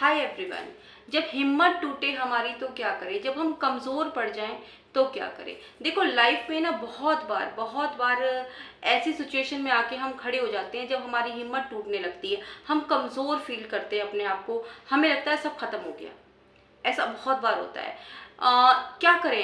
Hi everyone. जब हिम्मत टूटे हमारी तो क्या करें, जब हम कमज़ोर पड़ जाएं तो क्या करें। देखो लाइफ में ना बहुत बार ऐसी सिचुएशन में आके हम खड़े हो जाते हैं जब हमारी हिम्मत टूटने लगती है, हम कमज़ोर फील करते हैं अपने आप को, हमें लगता है सब खत्म हो गया। ऐसा बहुत बार होता है। क्या करें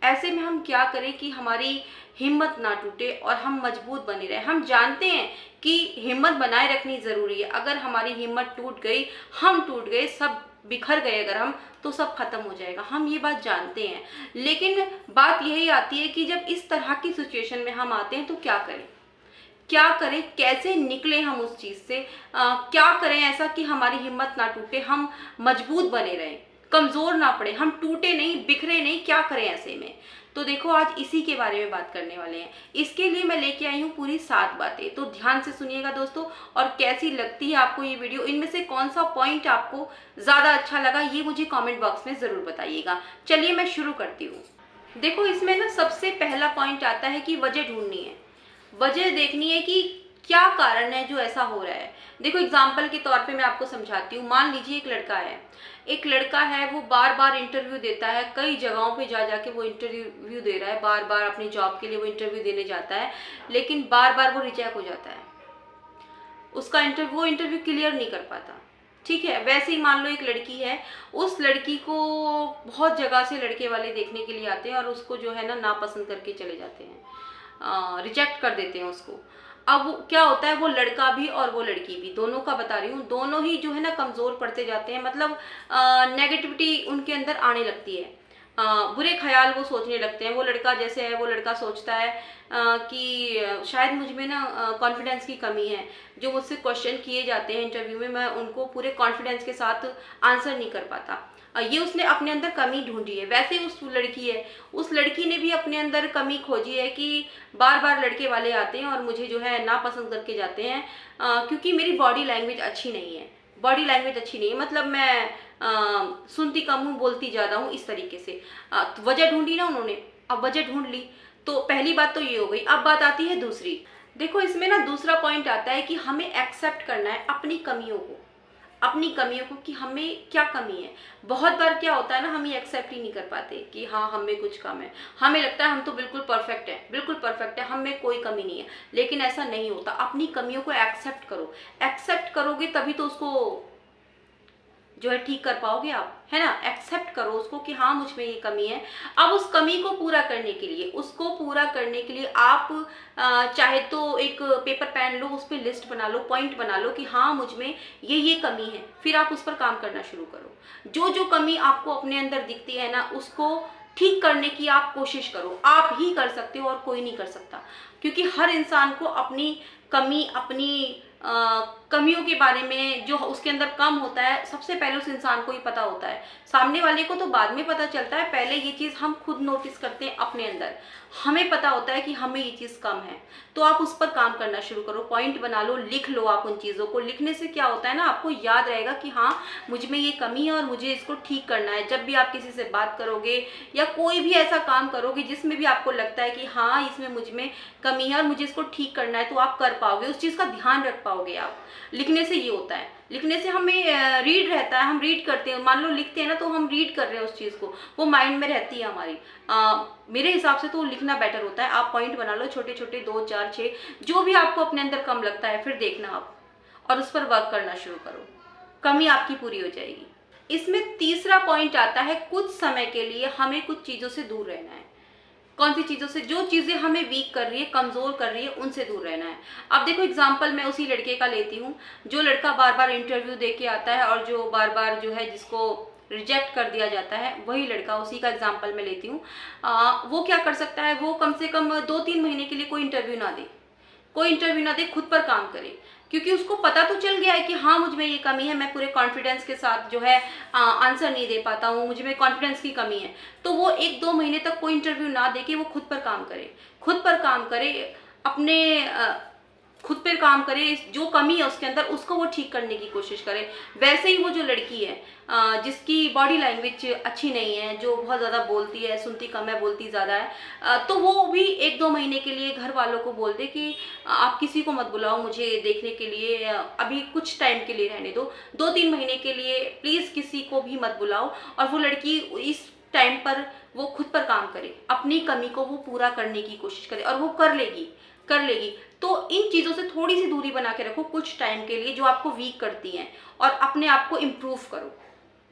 ऐसे में हम क्या करें कि हमारी हिम्मत ना टूटे और हम मजबूत बने रहें। हम जानते हैं कि हिम्मत बनाए रखनी ज़रूरी है। अगर हमारी हिम्मत टूट गई, हम टूट गए, सब बिखर गए अगर हम, तो सब खत्म हो जाएगा। हम ये बात जानते हैं, लेकिन बात यही आती है कि जब इस तरह की सिचुएशन में हम आते हैं तो क्या करें, कैसे निकलें हम उस चीज़ से। क्या करें ऐसा कि हमारी हिम्मत ना टूटे, हम मजबूत बने रहें, कमज़ोर ना पड़े, हम टूटे नहीं, बिखरे नहीं। क्या करें ऐसे में, तो देखो आज इसी के बारे में बात करने वाले हैं। इसके लिए मैं लेके आई हूँ पूरी 7 बातें, तो ध्यान से सुनिएगा दोस्तों। और कैसी लगती है आपको ये वीडियो, इनमें से कौन सा पॉइंट आपको ज़्यादा अच्छा लगा ये मुझे कमेंट बॉक्स में ज़रूर बताइएगा। चलिए मैं शुरू करती हूँ। देखो इसमें ना सबसे पहला पॉइंट आता है कि वजह ढूंढनी है, वजह देखनी है कि क्या कारण है जो ऐसा हो रहा है। देखो एग्जाम्पल के तौर पे मैं आपको समझाती हूँ। मान लीजिए एक लड़का है, वो बार बार इंटरव्यू देता है, कई जगहों पे जा जाके वो इंटरव्यू दे रहा है, बार बार अपनी जॉब के लिए वो इंटरव्यू देने जाता है, लेकिन बार बार वो रिजेक्ट हो जाता है। वो इंटरव्यू क्लियर नहीं कर पाता। ठीक है, वैसे ही मान लो एक लड़की है, उस लड़की को बहुत जगह से लड़के वाले देखने के लिए आते हैं और उसको जो है ना नापसंद करके चले जाते हैं, रिजेक्ट कर देते हैं उसको। अब क्या होता है, वो लड़का भी और वो लड़की भी, दोनों का बता रही हूँ, दोनों ही जो है ना कमज़ोर पड़ते जाते हैं। मतलब नेगेटिविटी उनके अंदर आने लगती है, बुरे ख्याल वो सोचने लगते हैं। वो लड़का जैसे है, वो लड़का सोचता है कि शायद मुझ में ना कॉन्फिडेंस की कमी है। जो मुझसे क्वेश्चन किए जाते हैं इंटरव्यू में, मैं उनको पूरे कॉन्फिडेंस के साथ आंसर नहीं कर पाता। ये उसने अपने अंदर कमी ढूंढी है। वैसे ही उस लड़की ने भी अपने अंदर कमी खोजी है कि बार बार लड़के वाले आते हैं और मुझे जो है नापसंद करके जाते हैं, क्योंकि मेरी बॉडी लैंग्वेज अच्छी नहीं है। मतलब मैं सुनती कम हूँ, बोलती ज़्यादा हूँ, इस तरीके से। तो वजह ढूंढी ना उन्होंने। अब वजह ढूंढ ली तो पहली बात तो ये हो गई। अब बात आती है दूसरी। देखो इसमें ना दूसरा पॉइंट आता है कि हमें एक्सेप्ट करना है अपनी कमियों को कि हमें क्या कमी है। बहुत बार क्या होता है ना, हम ये एक्सेप्ट ही नहीं कर पाते कि हाँ हमें कुछ कम है। हमें लगता है हम तो बिल्कुल परफेक्ट है, हम में कोई कमी नहीं है, लेकिन ऐसा नहीं होता। अपनी कमियों को एक्सेप्ट करो। एक्सेप्ट करोगे तभी तो उसको जो है ठीक कर पाओगे आप, है ना। एक्सेप्ट करो उसको कि हाँ मुझ में ये कमी है। अब उस कमी को पूरा करने के लिए आप चाहे तो एक पेपर पेन लो, उस पर लिस्ट बना लो, पॉइंट बना लो कि हाँ मुझ में ये कमी है। फिर आप उस पर काम करना शुरू करो। जो कमी आपको अपने अंदर दिखती है ना, उसको ठीक करने की आप कोशिश करो। आप ही कर सकते हो और कोई नहीं कर सकता, क्योंकि हर इंसान को अपनी कमियों के बारे में, जो उसके अंदर कम होता है, सबसे पहले उस इंसान को ही पता होता है। सामने वाले को तो बाद में पता चलता है, पहले ये चीज़ हम खुद नोटिस करते हैं अपने अंदर। हमें पता होता है कि हमें ये चीज़ कम है, तो आप उस पर काम करना शुरू करो। पॉइंट बना लो, लिख लो। आप उन चीज़ों को लिखने से क्या होता है ना, आपको याद रहेगा कि हाँ मुझ में ये कमी है और मुझे इसको ठीक करना है। जब भी आप किसी से बात करोगे या कोई भी ऐसा काम करोगे जिसमें भी आपको लगता है कि हाँ इसमें मुझ में कमी है और मुझे इसको ठीक करना है, तो आप कर पाओगे, उस चीज़ का ध्यान रख पाओगे आप। लिखने से ये होता है। लिखने से हमें रीड रहता है, हम रीड करते हैं। मान लो लिखते हैं ना, तो हम रीड कर रहे हैं उस चीज़ को, वो माइंड में रहती है हमारी। मेरे हिसाब से तो लिखना बेटर होता है। आप पॉइंट बना लो छोटे छोटे, 2 4 6, जो भी आपको अपने अंदर कम लगता है, फिर देखना आप और उस पर वर्क करना शुरू करो। कमी आपकी पूरी हो जाएगी। इसमें तीसरा पॉइंट आता है, कुछ समय के लिए हमें कुछ चीज़ों से दूर रहना है। कौन सी चीज़ों से? जो चीज़ें हमें वीक कर रही है, कमज़ोर कर रही है, उनसे दूर रहना है। अब देखो एग्जाम्पल मैं उसी लड़के का लेती हूँ, जो लड़का बार बार इंटरव्यू दे के आता है और जो बार बार जो है जिसको रिजेक्ट कर दिया जाता है, वही लड़का, उसी का एग्जाम्पल मैं लेती हूँ। वो क्या कर सकता है, वो कम से कम 2-3 महीने के लिए कोई इंटरव्यू ना दे, खुद पर काम करे। क्योंकि उसको पता तो चल गया है कि हाँ मुझ में ये कमी है, मैं पूरे कॉन्फिडेंस के साथ जो है आंसर नहीं दे पाता हूँ, मुझ में कॉन्फिडेंस की कमी है। तो वो 1-2 महीने तक कोई इंटरव्यू ना दे के वो खुद पर काम करे। अपने खुद पे काम करे, जो कमी है उसके अंदर उसको वो ठीक करने की कोशिश करे। वैसे ही वो जो लड़की है जिसकी बॉडी लैंग्वेज अच्छी नहीं है, जो बहुत ज़्यादा बोलती है, सुनती कम है बोलती ज़्यादा है, तो वो भी 1-2 महीने के लिए घर वालों को बोल दे कि आप किसी को मत बुलाओ मुझे देखने के लिए, अभी कुछ टाइम के लिए रहने दो, 2-3 महीने के लिए प्लीज़ किसी को भी मत बुलाओ। और वो लड़की इस टाइम पर वो खुद पर काम करे, अपनी कमी को वो पूरा करने की कोशिश करे, और वो कर लेगी। तो इन चीज़ों से थोड़ी सी दूरी बना के रखो कुछ टाइम के लिए, जो आपको वीक करती हैं, और अपने आप को इम्प्रूव करो,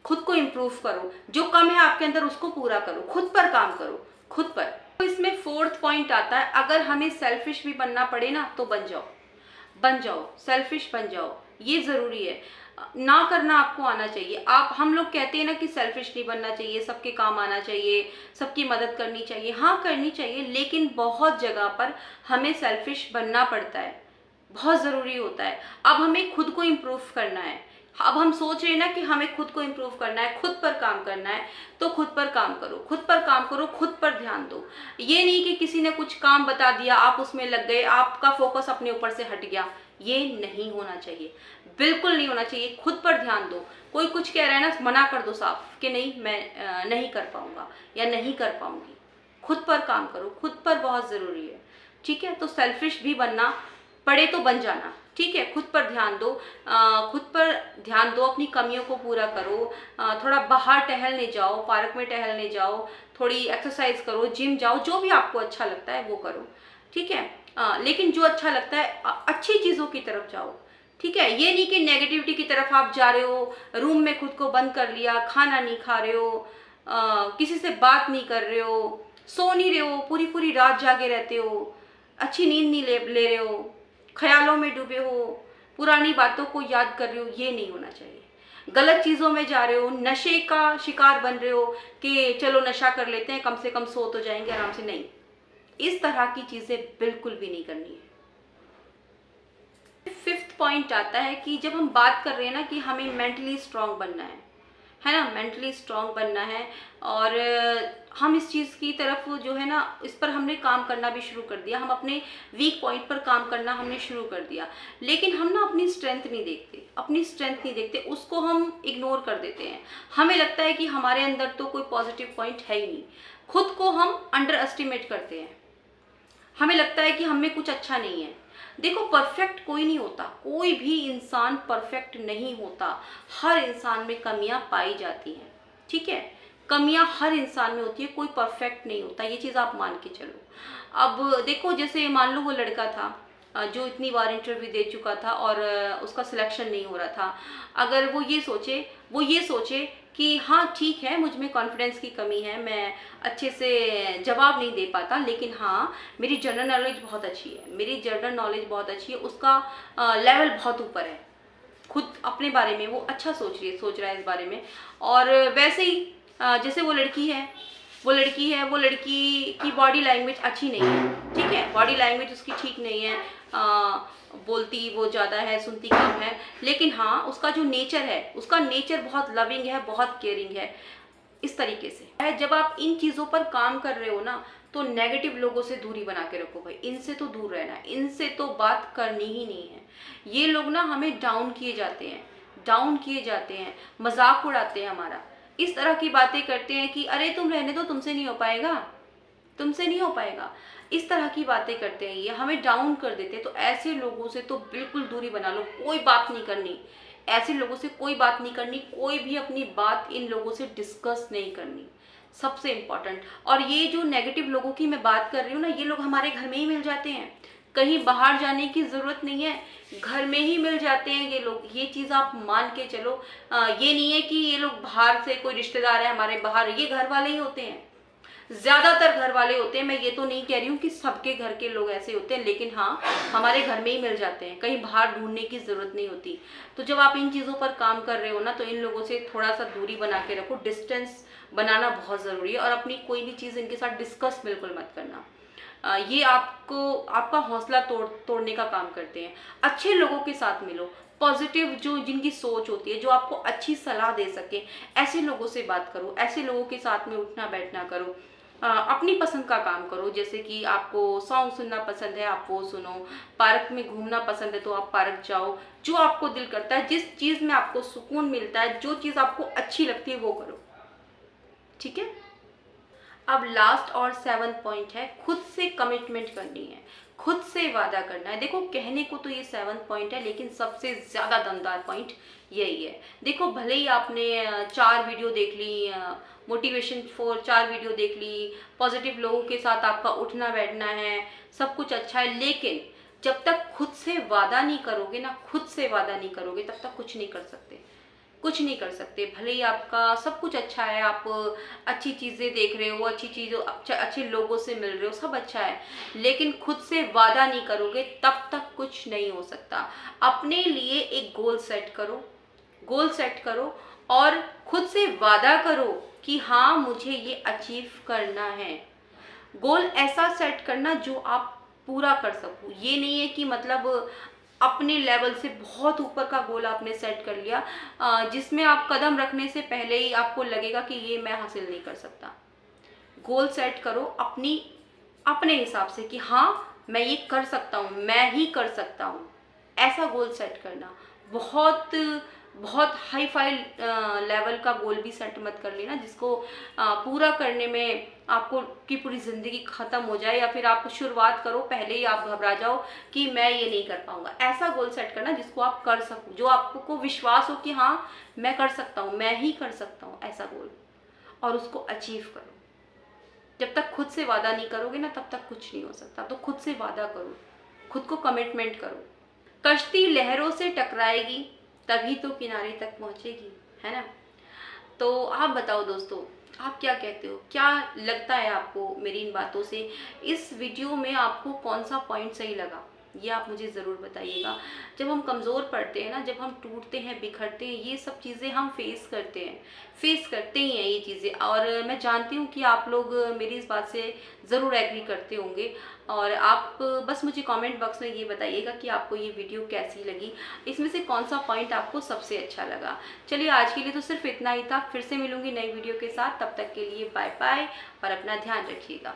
खुद को इम्प्रूव करो, जो कम है आपके अंदर उसको पूरा करो, खुद पर काम करो, खुद पर। तो इसमें 4th पॉइंट आता है, अगर हमें सेल्फिश भी बनना पड़े ना तो बन जाओ, सेल्फिश बन जाओ, ये ज़रूरी है। ना करना आपको आना चाहिए। हम लोग कहते हैं ना कि सेल्फिश नहीं बनना चाहिए, सबके काम आना चाहिए, सबकी मदद करनी चाहिए। हाँ, करनी चाहिए, लेकिन बहुत जगह पर हमें सेल्फिश बनना पड़ता है, बहुत ज़रूरी होता है। अब हमें खुद को इम्प्रूव करना है, अब हम सोच रहे हैं ना कि हमें खुद को इम्प्रूव करना है, खुद पर काम करना है, तो खुद पर काम करो, खुद पर ध्यान दो। ये नहीं कि किसी ने कुछ काम बता दिया, आप उसमें लग गए, आपका फोकस अपने ऊपर से हट गया, ये नहीं होना चाहिए, बिल्कुल नहीं होना चाहिए। खुद पर ध्यान दो। कोई कुछ कह रहा है ना, मना कर दो साफ कि नहीं, मैं नहीं कर पाऊंगा या नहीं कर पाऊंगी। खुद पर काम करो, खुद पर बहुत ज़रूरी है, ठीक है। तो सेल्फिश भी बनना पड़े तो बन जाना, ठीक है। खुद पर ध्यान दो, अपनी कमियों को पूरा करो। थोड़ा बाहर टहलने जाओ, पार्क में टहलने जाओ, थोड़ी एक्सरसाइज करो, जिम जाओ, जो भी आपको अच्छा लगता है वो करो, ठीक है। लेकिन जो अच्छा लगता है अच्छी चीज़ों की तरफ जाओ, ठीक है। ये नहीं कि नेगेटिविटी की तरफ आप जा रहे हो, रूम में खुद को बंद कर लिया, खाना नहीं खा रहे हो, किसी से बात नहीं कर रहे हो, सो नहीं रहे हो, पूरी पूरी रात जागे रहते हो, अच्छी नींद नहीं ले रहे हो, ख्यालों में डूबे हो, पुरानी बातों को याद कर रहे हो, ये नहीं होना चाहिए। गलत चीज़ों में जा रहे हो, नशे का शिकार बन रहे हो कि चलो नशा कर लेते हैं, कम से कम सो तो जाएंगे आराम से, नहीं, इस तरह की चीज़ें बिल्कुल भी नहीं करनी है। 5th पॉइंट आता है कि जब हम बात कर रहे हैं ना कि हमें मेंटली स्ट्रांग बनना है ना, मेंटली स्ट्रांग बनना है, और हम इस चीज़ की तरफ जो है ना, इस पर हमने काम करना भी शुरू कर दिया, हम अपने वीक पॉइंट पर काम करना हमने शुरू कर दिया, लेकिन हम ना अपनी स्ट्रेंथ नहीं देखते, उसको हम इग्नोर कर देते हैं। हमें लगता है कि हमारे अंदर तो कोई पॉजिटिव पॉइंट है ही नहीं, खुद को हम अंडर एस्टिमेट करते हैं, हमें लगता है कि हम में कुछ अच्छा नहीं है। देखो, परफेक्ट कोई नहीं होता, कोई भी इंसान परफेक्ट नहीं होता, हर इंसान में कमियां पाई जाती हैं, ठीक है। कमियां हर इंसान में होती है, कोई परफेक्ट नहीं होता, ये चीज़ आप मान के चलो। अब देखो, जैसे मान लो वो लड़का था जो इतनी बार इंटरव्यू दे चुका था और उसका सिलेक्शन नहीं हो रहा था। अगर वो ये सोचे कि हाँ ठीक है, मुझ में कॉन्फिडेंस की कमी है, मैं अच्छे से जवाब नहीं दे पाता, लेकिन हाँ मेरी जनरल नॉलेज बहुत अच्छी है, उसका लेवल बहुत ऊपर है, खुद अपने बारे में वो अच्छा सोच रहा है इस बारे में। और वैसे ही जैसे वो लड़की की बॉडी लैंग्वेज अच्छी नहीं है, ठीक है, बॉडी लैंग्वेज उसकी ठीक नहीं है, बोलती वो ज़्यादा है, सुनती कम है, लेकिन हाँ उसका जो नेचर है, उसका नेचर बहुत लविंग है, बहुत केयरिंग है, इस तरीके से। जब आप इन चीज़ों पर काम कर रहे हो ना, तो नेगेटिव लोगों से दूरी बना के रखो भाई, इनसे तो दूर रहना, इनसे तो बात करनी ही नहीं है। ये लोग ना हमें डाउन किए जाते हैं, मजाक उड़ाते हैं हमारा, इस तरह की बातें करते हैं कि अरे तुम रहने दो, तुमसे नहीं हो पाएगा, इस तरह की बातें करते हैं, ये हमें डाउन कर देते हैं। तो ऐसे लोगों से तो बिल्कुल दूरी बना लो, कोई बात नहीं करनी, ऐसे लोगों से कोई बात नहीं करनी, कोई भी अपनी बात इन लोगों से डिस्कस नहीं करनी, सबसे इम्पॉर्टेंट। और ये जो नेगेटिव लोगों की मैं बात कर रही हूँ ना, ये लोग हमारे घर में ही मिल जाते हैं, कहीं बाहर जाने की ज़रूरत नहीं है, घर में ही मिल जाते हैं ये लोग, ये चीज़ आप मान के चलो। ये नहीं है कि ये लोग बाहर से कोई रिश्तेदार है हमारे बाहर, ये घर वाले ही होते हैं, ज़्यादातर घर वाले होते हैं। मैं ये तो नहीं कह रही हूँ कि सबके घर के लोग ऐसे होते हैं, लेकिन हाँ हमारे घर में ही मिल जाते हैं, कहीं बाहर ढूंढने की ज़रूरत नहीं होती। तो जब आप इन चीज़ों पर काम कर रहे हो ना, तो इन लोगों से थोड़ा सा दूरी बना के रखो, डिस्टेंस बनाना बहुत ज़रूरी है। और अपनी कोई भी चीज़ इनके साथ डिस्कस बिल्कुल मत करना, ये आपका हौसला तोड़ने का काम करते हैं। अच्छे लोगों के साथ मिलो, पॉजिटिव जो जिनकी सोच होती है, जो आपको अच्छी सलाह दे सके, ऐसे लोगों से बात करो, ऐसे लोगों के साथ में उठना बैठना करो। अपनी पसंद का काम करो, जैसे कि आपको सॉन्ग सुनना पसंद है आप वो सुनो, पार्क में घूमना पसंद है तो आप पार्क जाओ, जो आपको दिल करता है, जिस चीज़ में आपको सुकून मिलता है, जो चीज़ आपको अच्छी लगती है वो करो, ठीक है। अब लास्ट और 7th पॉइंट है, खुद से कमिटमेंट करनी है, खुद से वादा करना है। देखो कहने को तो ये 7th पॉइंट है, लेकिन सबसे ज़्यादा दमदार पॉइंट यही है। देखो भले ही आपने 4 वीडियो देख ली, मोटिवेशन फॉर 4 वीडियो देख ली, पॉजिटिव लोगों के साथ आपका उठना बैठना है, सब कुछ अच्छा है, लेकिन जब तक खुद से वादा नहीं करोगे ना, खुद से वादा नहीं करोगे, तब तक कुछ नहीं कर सकते, कुछ नहीं कर सकते। भले ही आपका सब कुछ अच्छा है, आप अच्छी चीज़ें देख रहे हो, अच्छी चीज़ों अच्छे लोगों से मिल रहे हो, सब अच्छा है, लेकिन खुद से वादा नहीं करोगे तब तक कुछ नहीं हो सकता। अपने लिए एक गोल सेट करो, गोल सेट करो और खुद से वादा करो कि हाँ मुझे ये अचीव करना है। गोल ऐसा सेट करना जो आप पूरा कर सको, ये नहीं है कि मतलब अपने लेवल से बहुत ऊपर का गोल आपने सेट कर लिया, जिसमें आप कदम रखने से पहले ही आपको लगेगा कि ये मैं हासिल नहीं कर सकता। गोल सेट करो अपने हिसाब से कि हाँ मैं ये कर सकता हूँ, मैं ही कर सकता हूँ, ऐसा गोल सेट करना। बहुत बहुत हाई फाई लेवल का गोल भी सेट मत कर लेना जिसको पूरा करने में आपको की पूरी ज़िंदगी ख़त्म हो जाए, या फिर आप शुरुआत करो पहले ही आप घबरा जाओ कि मैं ये नहीं कर पाऊंगा। ऐसा गोल सेट करना जिसको आप कर सको, जो आपको विश्वास हो कि हाँ मैं कर सकता हूँ, मैं ही कर सकता हूँ, ऐसा गोल, और उसको अचीव करो। जब तक खुद से वादा नहीं करोगे ना तब तक कुछ नहीं हो सकता। तो खुद से वादा करो, खुद को कमिटमेंट करो। कश्ती लहरों से टकराएगी तभी तो किनारे तक पहुंचेगी, है ना। तो आप बताओ दोस्तों, आप क्या कहते हो, क्या लगता है आपको मेरी इन बातों से? इस वीडियो में आपको कौन सा पॉइंट सही लगा ये आप मुझे ज़रूर बताइएगा। जब हम कमज़ोर पड़ते हैं ना, जब हम टूटते हैं, बिखरते हैं, ये सब चीज़ें हम फेस करते ही हैं ये चीज़ें। और मैं जानती हूँ कि आप लोग मेरी इस बात से ज़रूर एग्री करते होंगे। और आप बस मुझे कमेंट बॉक्स में ये बताइएगा कि आपको ये वीडियो कैसी लगी, इसमें से कौन सा पॉइंट आपको सबसे अच्छा लगा। चलिए आज के लिए तो सिर्फ इतना ही था, फिर से मिलूंगी नई वीडियो के साथ, तब तक के लिए बाय बाय और अपना ध्यान रखिएगा।